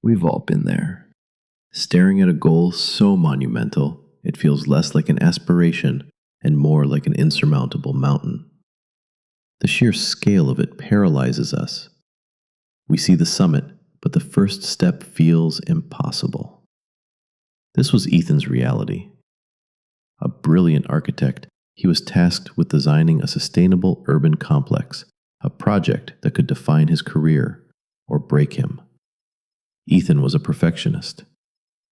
We've all been there. Staring at a goal so monumental, it feels less like an aspiration and more like an insurmountable mountain. The sheer scale of it paralyzes us. We see the summit, but the first step feels impossible. This was Ethan's reality. A brilliant architect, he was tasked with designing a sustainable urban complex, a project that could define his career or break him. Ethan was a perfectionist.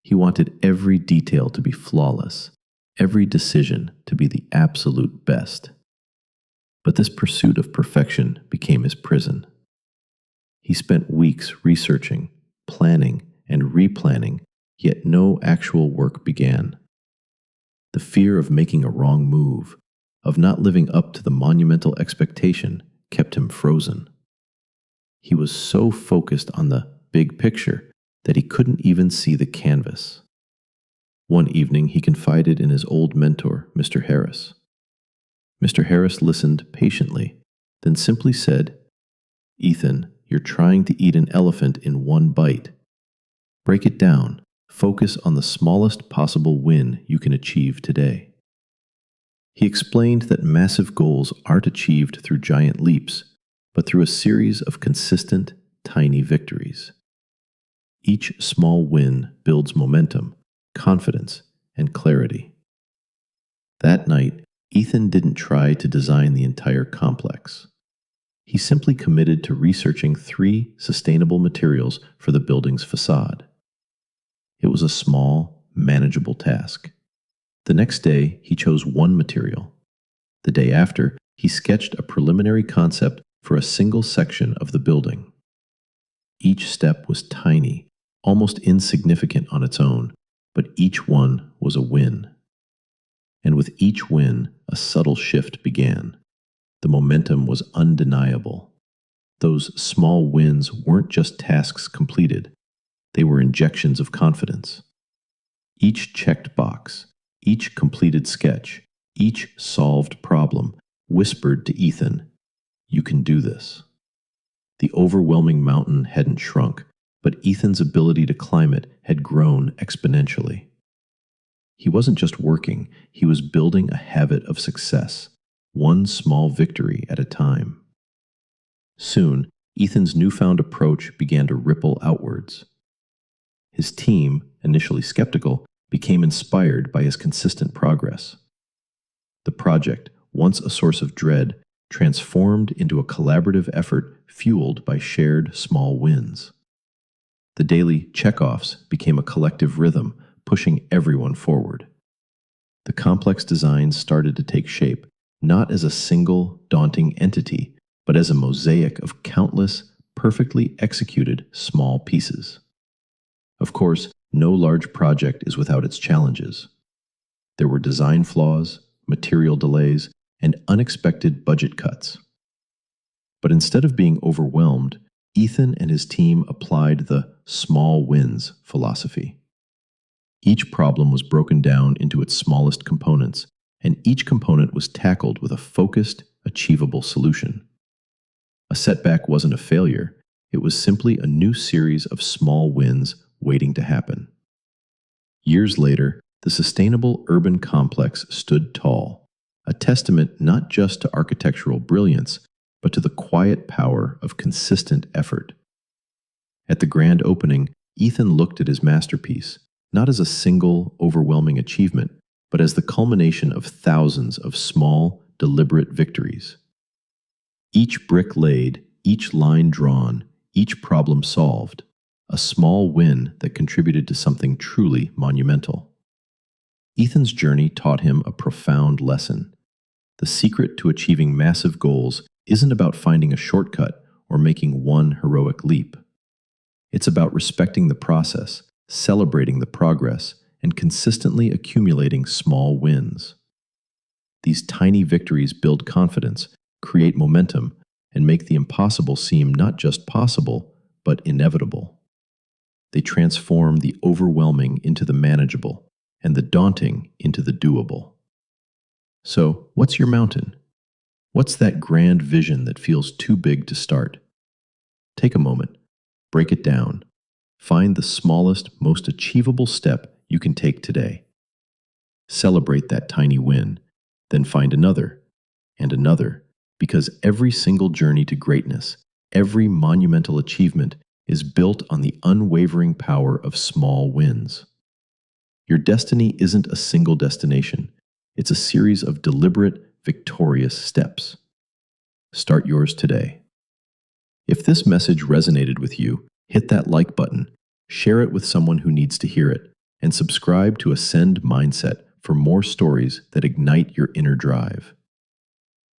He wanted every detail to be flawless, every decision to be the absolute best. But this pursuit of perfection became his prison. He spent weeks researching, planning, and replanning, yet no actual work began. The fear of making a wrong move, of not living up to the monumental expectation, kept him frozen. He was so focused on the big picture that he couldn't even see the canvas. One evening, he confided in his old mentor, Mr. Harris. Mr. Harris listened patiently, then simply said, "Ethan, you're trying to eat an elephant in one bite. Break it down. Focus on the smallest possible win you can achieve today." He explained that massive goals aren't achieved through giant leaps, but through a series of consistent, tiny victories. Each small win builds momentum, confidence, and clarity. That night, Ethan didn't try to design the entire complex. He simply committed to researching 3 sustainable materials for the building's facade. It was a small, manageable task. The next day, he chose one material. The day after, he sketched a preliminary concept for a single section of the building. Each step was tiny, almost insignificant on its own, but each one was a win. And with each win, a subtle shift began. The momentum was undeniable. Those small wins weren't just tasks completed, they were injections of confidence. Each checked box, each completed sketch, each solved problem whispered to Ethan, "You can do this." The overwhelming mountain hadn't shrunk, but Ethan's ability to climb it had grown exponentially. He wasn't just working, he was building a habit of success, one small victory at a time. Soon, Ethan's newfound approach began to ripple outwards. His team, initially skeptical, became inspired by his consistent progress. The project, once a source of dread, transformed into a collaborative effort fueled by shared small wins. The daily check-offs became a collective rhythm, pushing everyone forward. The complex designs started to take shape, not as a single, daunting entity, but as a mosaic of countless, perfectly executed small pieces. Of course, no large project is without its challenges. There were design flaws, material delays, and unexpected budget cuts. But instead of being overwhelmed, Ethan and his team applied the small wins philosophy. Each problem was broken down into its smallest components, and each component was tackled with a focused, achievable solution. A setback wasn't a failure, it was simply a new series of small wins waiting to happen. Years later, the sustainable urban complex stood tall, a testament not just to architectural brilliance, but to the quiet power of consistent effort. At the grand opening, Ethan looked at his masterpiece, not as a single, overwhelming achievement, but as the culmination of thousands of small, deliberate victories. Each brick laid, each line drawn, each problem solved, a small win that contributed to something truly monumental. Ethan's journey taught him a profound lesson. The secret to achieving massive goals isn't about finding a shortcut or making one heroic leap. It's about respecting the process, celebrating the progress, and consistently accumulating small wins. These tiny victories build confidence, create momentum, and make the impossible seem not just possible, but inevitable. They transform the overwhelming into the manageable, and the daunting into the doable. So, what's your mountain? What's that grand vision that feels too big to start? Take a moment, break it down, Find the smallest, most achievable step you can take today. Celebrate that tiny win, then find another and another, because every single journey to greatness, every monumental achievement is built on the unwavering power of small wins. Your destiny isn't a single destination, it's a series of deliberate, victorious steps. Start yours today. If this message resonated with you, hit that like button, share it with someone who needs to hear it, and subscribe to Ascend Mindset for more stories that ignite your inner drive.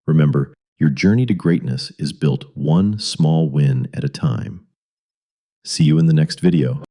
Remember, your journey to greatness is built one small win at a time. See you in the next video.